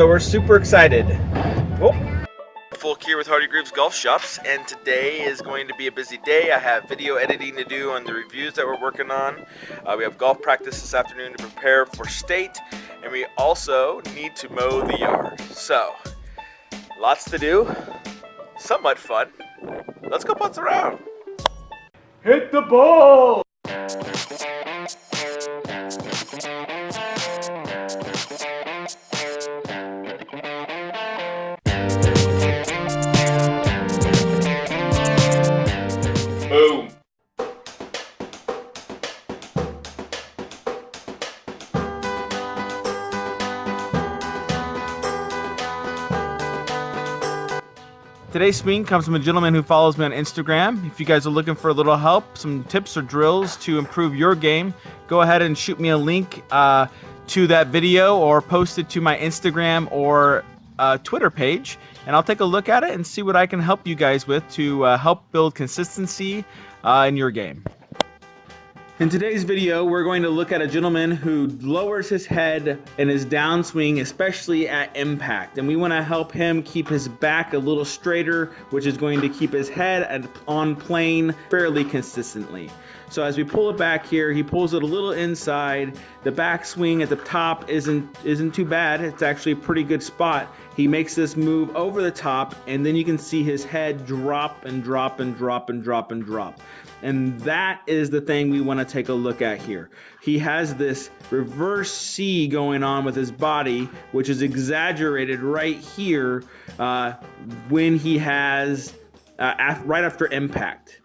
So we're super excited. Whoop. Folk here with Hardy Grooves Golf Shops, and today is going to be a busy day. I have video editing to do on the reviews that we're working on. We have golf practice this afternoon to prepare for state, and we also need to mow the yard. So, lots to do, somewhat fun. Let's go putz around. Hit the ball! Boom. Today's swing comes from a gentleman who follows me on Instagram. If you guys are looking for a little help, some tips or drills to improve your game, go ahead and shoot me a link to that video or post it to my Instagram or Twitter page, and I'll take a look at it and see what I can help you guys with to help build consistency in your game. In today's video, we're going to look at a gentleman who lowers his head in his downswing, especially at impact. And we want to help him keep his back a little straighter, which is going to keep his head on plane fairly consistently. So as we pull it back here, he pulls it a little inside. The backswing at the top isn't too bad. It's actually a pretty good spot. He makes this move over the top, and then you can see his head drop and drop and drop and drop and drop. And that is the thing we want to take a look at here. He has this reverse C going on with his body, which is exaggerated right here when he has right after impact.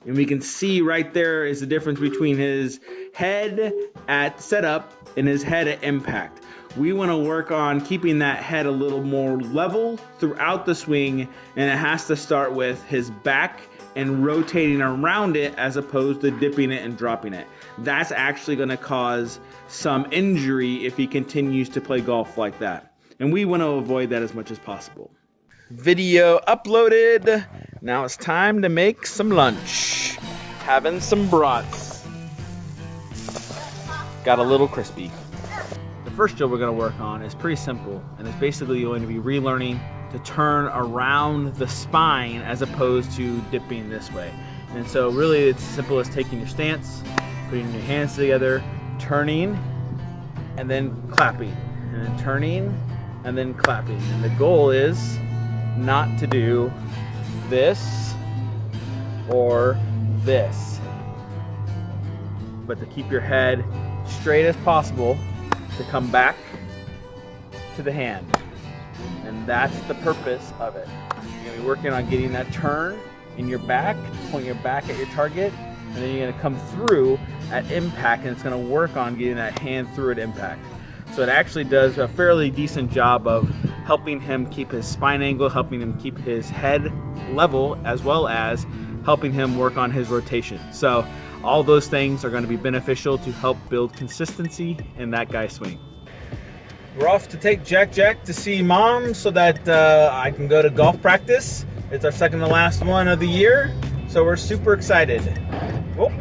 And we can see right there is the difference between his head at setup and his head at impact. We want to work on keeping that head a little more level throughout the swing, and it has to start with his back and rotating around it as opposed to dipping it and dropping it. That's actually going to cause some injury if he continues to play golf like that. And we want to avoid that as much as possible. Video uploaded. Now it's time to make some lunch. Having some brats. Got a little crispy. The first drill we're going to work on is pretty simple, and it's basically going to be relearning to turn around the spine as opposed to dipping this way. And so really it's as simple as taking your stance, putting your hands together, turning, and then clapping, and then turning, and then clapping. And the goal is not to do this or this, but to keep your head straight as possible, to come back to the hand. And that's the purpose of it. You're gonna be working on getting that turn in your back, point your back at your target, and then you're gonna come through at impact, and it's gonna work on getting that hand through at impact. So it actually does a fairly decent job of helping him keep his spine angle, helping him keep his head level, as well as helping him work on his rotation. So all those things are gonna be beneficial to help build consistency in that guy's swing. We're off to take Jack to see Mom so that I can go to golf practice. It's our second to last one of the year, so we're super excited. Whoop.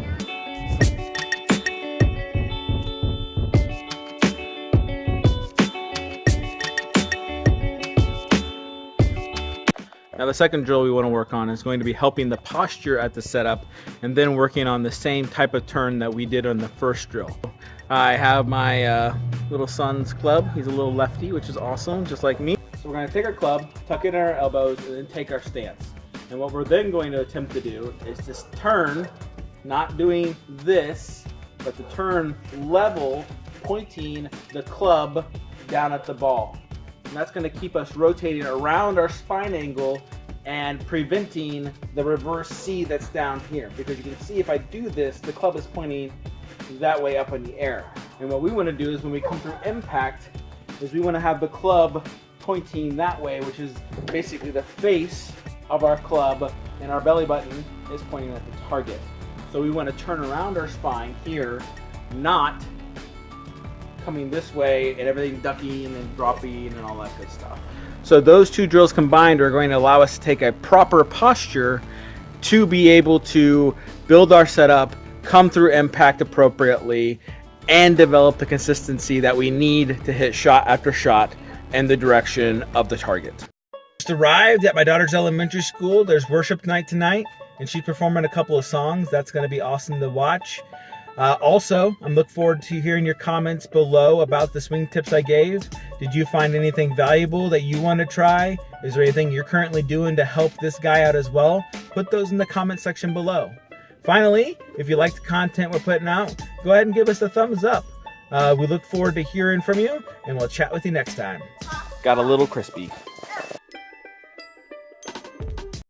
Now the second drill we want to work on is going to be helping the posture at the setup, and then working on the same type of turn that we did on the first drill. I have my little son's club. He's a little lefty, which is awesome, just like me. So we're going to take our club, tuck it in our elbows, and then take our stance. And what we're then going to attempt to do is just turn, not doing this, but to turn level, pointing the club down at the ball. And that's going to keep us rotating around our spine angle and preventing the reverse C that's down here. Because you can see if I do this, the club is pointing that way up in the air. And what we want to do is when we come through impact, is we want to have the club pointing that way, which is basically the face of our club, and our belly button is pointing at the target. So we want to turn around our spine here, not coming this way and everything ducking and dropping and all that good stuff. So those two drills combined are going to allow us to take a proper posture to be able to build our setup, come through impact appropriately, and develop the consistency that we need to hit shot after shot and the direction of the target. Just arrived at my daughter's elementary school. There's worship night tonight, and she's performing a couple of songs. That's going to be awesome to watch. Also, I'm looking forward to hearing your comments below about the swing tips I gave. Did you find anything valuable that you want to try? Is there anything you're currently doing to help this guy out as well? Put those in the comment section below. Finally, if you like the content we're putting out, go ahead and give us a thumbs up. We look forward to hearing from you, and we'll chat with you next time. Got a little crispy.